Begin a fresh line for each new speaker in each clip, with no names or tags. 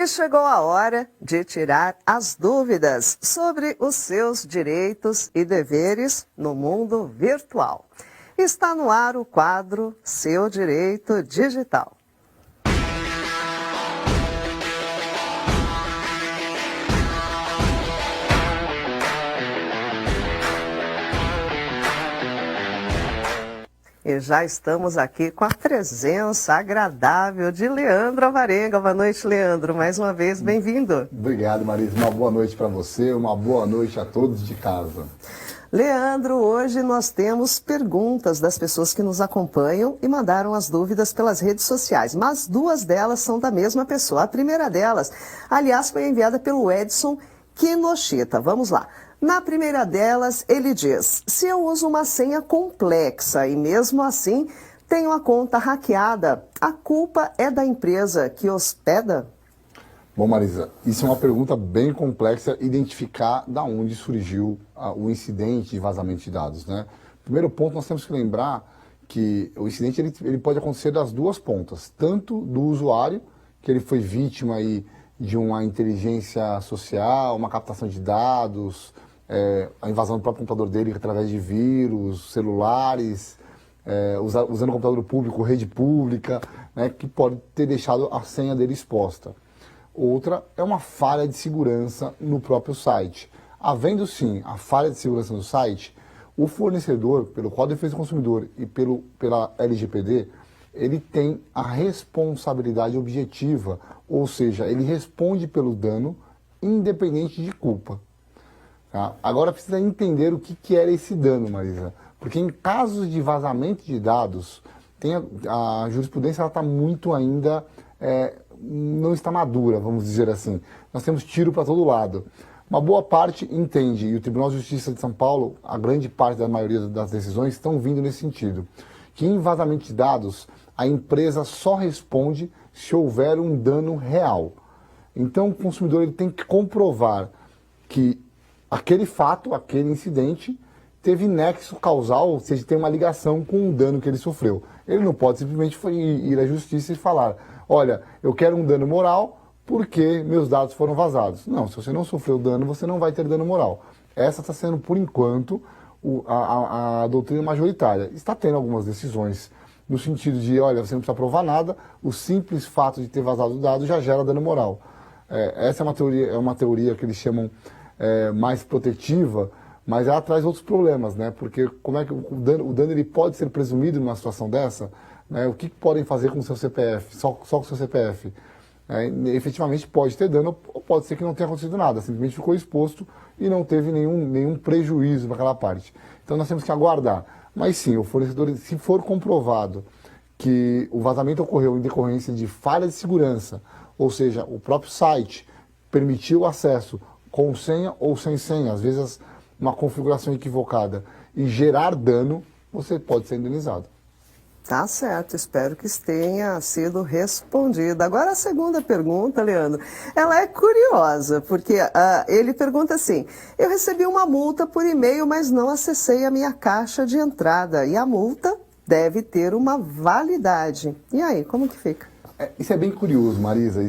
E chegou a hora de tirar as dúvidas sobre os seus direitos e deveres no mundo virtual. Está no ar o quadro Seu Direito Digital. E já estamos aqui com a presença agradável de Leandro Alvarenga. Boa noite, Leandro. Mais uma vez, bem-vindo.
Obrigado, Marisa. Uma boa noite para você, uma boa noite a todos de casa.
Leandro, hoje nós temos perguntas das pessoas que nos acompanham e mandaram as dúvidas pelas redes sociais, mas duas delas são da mesma pessoa. A primeira delas, aliás, foi enviada pelo Edson Kinoshita. Vamos lá. Na primeira delas, ele diz: se eu uso uma senha complexa e mesmo assim tenho a conta hackeada, a culpa é da empresa que hospeda?
Bom, Marisa, isso é uma pergunta bem complexa, identificar da onde surgiu o incidente de vazamento de dados, né? Primeiro ponto, nós temos que lembrar que o incidente ele pode acontecer das duas pontas, tanto do usuário, que ele foi vítima aí de uma inteligência social, uma captação de dados, a invasão do próprio computador dele através de vírus, celulares, usando o computador público, rede pública, né, que pode ter deixado a senha dele exposta. Outra é uma falha de segurança no próprio site. Havendo sim a falha de segurança no site, o fornecedor, pelo Código de Defesa do Consumidor e pela LGPD, ele tem a responsabilidade objetiva, ou seja, ele responde pelo dano independente de culpa. Tá? Agora precisa entender o que era esse dano, Marisa, porque em casos de vazamento de dados, a jurisprudência está muito ainda, não está madura, vamos dizer assim. Nós temos tiro para todo lado. Uma boa parte entende, e o Tribunal de Justiça de São Paulo, a grande parte da maioria das decisões estão vindo nesse sentido, que em vazamento de dados, a empresa só responde se houver um dano real. Então o consumidor ele tem que comprovar que aquele fato, aquele incidente, teve nexo causal, ou seja, tem uma ligação com o dano que ele sofreu. Ele não pode simplesmente ir à justiça e falar: olha, eu quero um dano moral porque meus dados foram vazados. Não, se você não sofreu dano, você não vai ter dano moral. Essa está sendo, por enquanto, a doutrina majoritária. Está tendo algumas decisões no sentido de, olha, você não precisa provar nada, o simples fato de ter vazado o dado já gera dano moral. Essa é uma teoria que eles chamam mais protetiva, mas ela traz outros problemas, né? Porque como é que o dano ele pode ser presumido numa situação dessa? Né? O que podem fazer com o seu CPF, só com o seu CPF? Efetivamente pode ter dano, ou pode ser que não tenha acontecido nada, simplesmente ficou exposto e não teve nenhum prejuízo naquela parte. Então nós temos que aguardar. Mas sim, o fornecedor, se for comprovado que o vazamento ocorreu em decorrência de falha de segurança, ou seja, o próprio site permitiu o acesso com senha ou sem senha, às vezes uma configuração equivocada, e gerar dano, você pode ser indenizado.
Tá certo, espero que tenha sido respondida. Agora a segunda pergunta, Leandro, ela é curiosa, porque ele pergunta assim: eu recebi uma multa por e-mail, mas não acessei a minha caixa de entrada, e a multa deve ter uma validade. E aí, como que fica?
Isso é bem curioso, Marisa.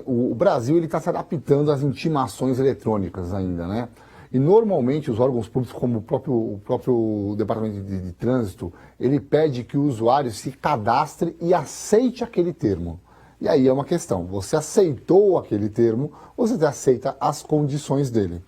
O Brasil está se adaptando às intimações eletrônicas ainda, né? E normalmente os órgãos públicos, como o próprio Departamento de Trânsito, ele pede que o usuário se cadastre e aceite aquele termo. E aí é uma questão: você aceitou aquele termo, ou você aceita as condições dele?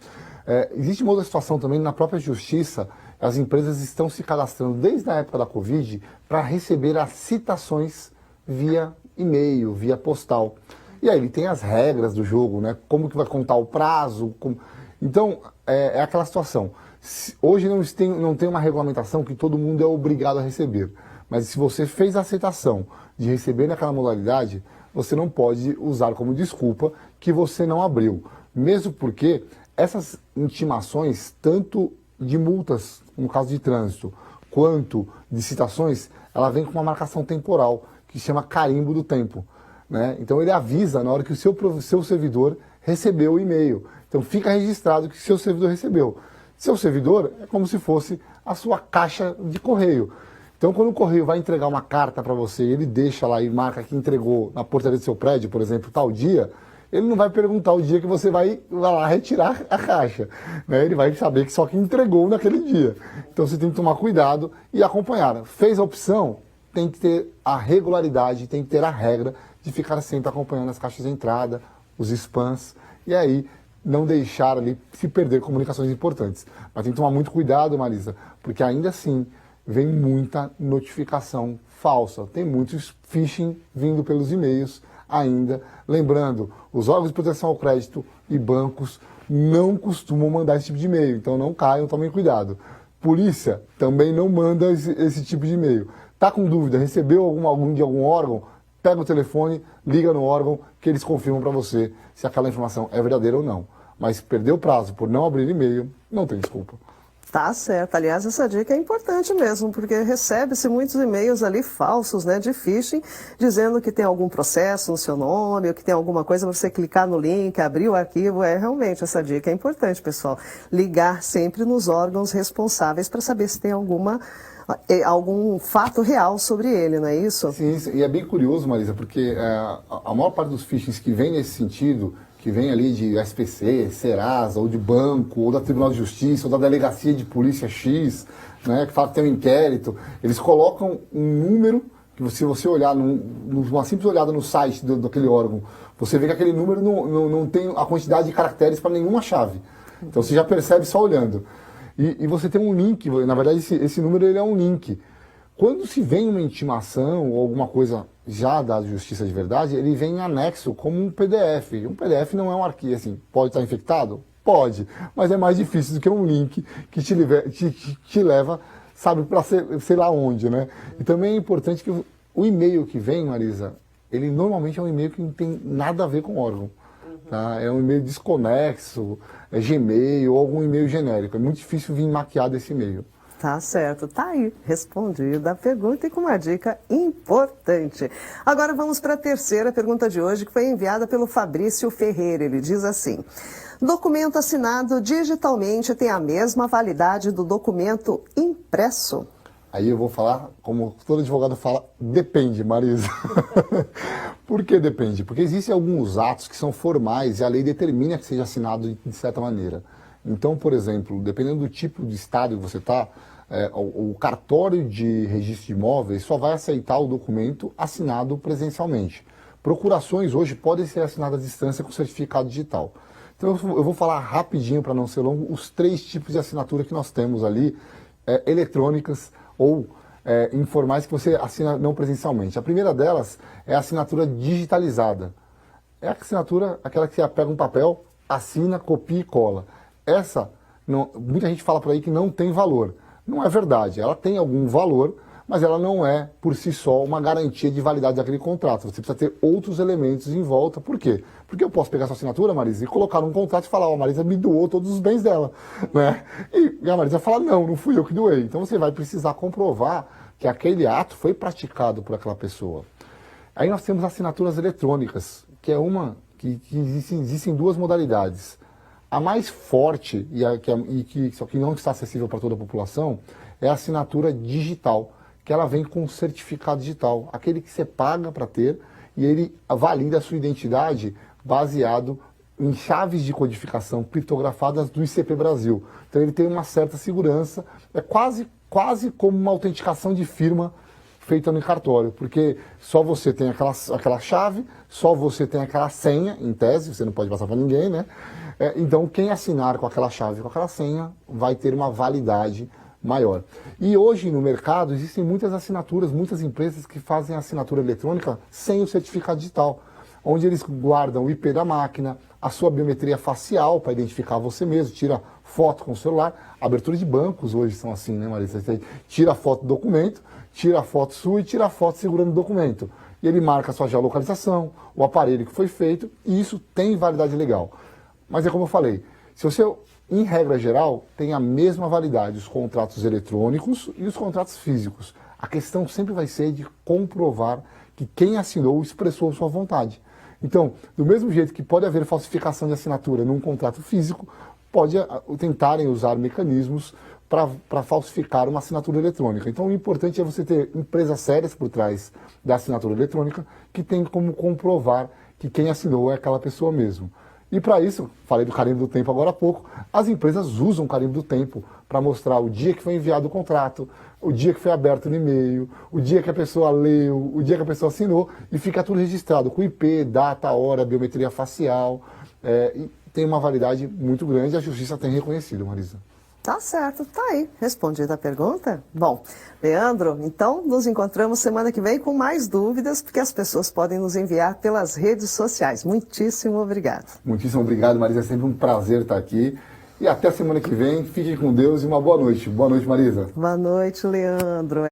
Existe uma outra situação também na própria Justiça. As empresas estão se cadastrando desde a época da Covid para receber as citações via e-mail, via postal. E aí ele tem as regras do jogo, né? Como que vai contar o prazo. Então, é aquela situação. Hoje não tem uma regulamentação que todo mundo é obrigado a receber. Mas se você fez a aceitação de receber naquela modalidade, você não pode usar como desculpa que você não abriu. Mesmo porque essas intimações, tanto de multas, no caso de trânsito, quanto de citações, ela vem com uma marcação temporal, que chama carimbo do tempo, né? Então ele avisa na hora que o seu servidor recebeu o e-mail. Então fica registrado que seu servidor recebeu. Seu servidor é como se fosse a sua caixa de correio. Então quando o correio vai entregar uma carta para você, ele deixa lá e marca que entregou na portaria do seu prédio, por exemplo, tal dia, ele não vai perguntar o dia que você vai lá retirar a caixa, né? Ele vai saber que só que entregou naquele dia. Então você tem que tomar cuidado e acompanhar. Fez a opção, tem que ter a regularidade, tem que ter a regra de ficar sempre acompanhando as caixas de entrada, os spams, e aí não deixar ali se perder comunicações importantes. Mas tem que tomar muito cuidado, Marisa, porque ainda assim vem muita notificação falsa. Tem muitos phishing vindo pelos e-mails ainda. Lembrando, os órgãos de proteção ao crédito e bancos não costumam mandar esse tipo de e-mail, então não caiam, tomem cuidado. Polícia também não manda esse tipo de e-mail. Tá com dúvida, recebeu algum de algum órgão? Pega o telefone, liga no órgão, que eles confirmam para você se aquela informação é verdadeira ou não. Mas perdeu o prazo por não abrir e-mail, não tem desculpa.
Tá certo. Aliás, essa dica é importante mesmo, porque recebe-se muitos e-mails ali falsos, né, de phishing, dizendo que tem algum processo no seu nome, ou que tem alguma coisa para você clicar no link, abrir o arquivo. Realmente, essa dica é importante, pessoal. Ligar sempre nos órgãos responsáveis para saber se tem algum fato real sobre ele, não é isso?
Sim, e é bem curioso, Marisa, porque a maior parte dos phishings que vem nesse sentido, que vem ali de SPC, Serasa, ou de banco, ou da Tribunal de Justiça, ou da Delegacia de Polícia X, né, que fala que tem um inquérito, eles colocam um número, que se você olhar, numa simples olhada no site daquele órgão, você vê que aquele número não tem a quantidade de caracteres para nenhuma chave. Então você já percebe só olhando. E você tem um link, na verdade esse número ele é um link. Quando se vem uma intimação ou alguma coisa já da justiça de verdade, ele vem em anexo como um PDF. Um PDF não é um arquivo, assim, pode estar infectado? Pode, mas é mais difícil do que um link que te leva, sabe, para sei lá onde, né? E também é importante que o e-mail que vem, Marisa, ele normalmente é um e-mail que não tem nada a ver com o órgão. Tá? É um e-mail desconexo, é Gmail ou algum e-mail genérico. É muito difícil vir maquiado esse e-mail.
Tá certo, tá aí respondida a pergunta e com uma dica importante. Agora vamos para a terceira pergunta de hoje, que foi enviada pelo Fabrício Ferreira. Ele diz assim: documento assinado digitalmente tem a mesma validade do documento impresso?
Aí eu vou falar, como todo advogado fala, depende, Marisa. Por que depende? Porque existem alguns atos que são formais e a lei determina que seja assinado de certa maneira. Então, por exemplo, dependendo do tipo de estado que você está, o cartório de registro de imóveis só vai aceitar o documento assinado presencialmente. Procurações hoje podem ser assinadas à distância com certificado digital. Então eu vou falar rapidinho, para não ser longo, os 3 tipos de assinatura que nós temos ali, eletrônicas ou informais que você assina não presencialmente. A primeira delas é a assinatura digitalizada. É a assinatura, aquela que você pega um papel, assina, copia e cola. Essa, muita gente fala por aí que não tem valor. Não é verdade, ela tem algum valor, mas ela não é, por si só, uma garantia de validade daquele contrato. Você precisa ter outros elementos em volta. Por quê? Porque eu posso pegar sua assinatura, Marisa, e colocar num contrato e falar, a Marisa me doou todos os bens dela. Né? E a Marisa fala, não fui eu que doei. Então você vai precisar comprovar que aquele ato foi praticado por aquela pessoa. Aí nós temos assinaturas eletrônicas, que é uma que existem 2 modalidades. A mais forte, só que não está acessível para toda a população, é a assinatura digital, que ela vem com certificado digital, aquele que você paga para ter, e ele valida a sua identidade baseado em chaves de codificação criptografadas do ICP Brasil. Então ele tem uma certa segurança, é quase como uma autenticação de firma feita no cartório, porque só você tem aquela chave, só você tem aquela senha, em tese, você não pode passar para ninguém, né? Então, quem assinar com aquela chave, com aquela senha, vai ter uma validade maior. E hoje no mercado existem muitas assinaturas, muitas empresas que fazem assinatura eletrônica sem o certificado digital, onde eles guardam o IP da máquina, a sua biometria facial para identificar você mesmo, tira foto com o celular. Abertura de bancos hoje são assim, né, Marisa? Você tira a foto do documento, tira a foto sua e tira a foto segurando o documento. E ele marca a sua geolocalização, o aparelho que foi feito, e isso tem validade legal. Mas é como eu falei, se você, em regra geral, tem a mesma validade os contratos eletrônicos e os contratos físicos. A questão sempre vai ser de comprovar que quem assinou expressou sua vontade. Então, do mesmo jeito que pode haver falsificação de assinatura num contrato físico, pode tentarem usar mecanismos para falsificar uma assinatura eletrônica. Então, o importante é você ter empresas sérias por trás da assinatura eletrônica que tem como comprovar que quem assinou é aquela pessoa mesmo. E para isso, falei do carimbo do tempo agora há pouco, as empresas usam o carimbo do tempo para mostrar o dia que foi enviado o contrato, o dia que foi aberto no e-mail, o dia que a pessoa leu, o dia que a pessoa assinou, e fica tudo registrado com IP, data, hora, biometria facial, e tem uma validade muito grande, a justiça tem reconhecido, Marisa.
Tá certo, tá aí. Respondida a pergunta? Bom, Leandro, então nos encontramos semana que vem com mais dúvidas, porque as pessoas podem nos enviar pelas redes sociais. Muitíssimo obrigado.
Muitíssimo obrigado, Marisa. É sempre um prazer estar aqui. E até a semana que vem. Fiquem com Deus e uma boa noite. Boa noite, Marisa.
Boa noite, Leandro.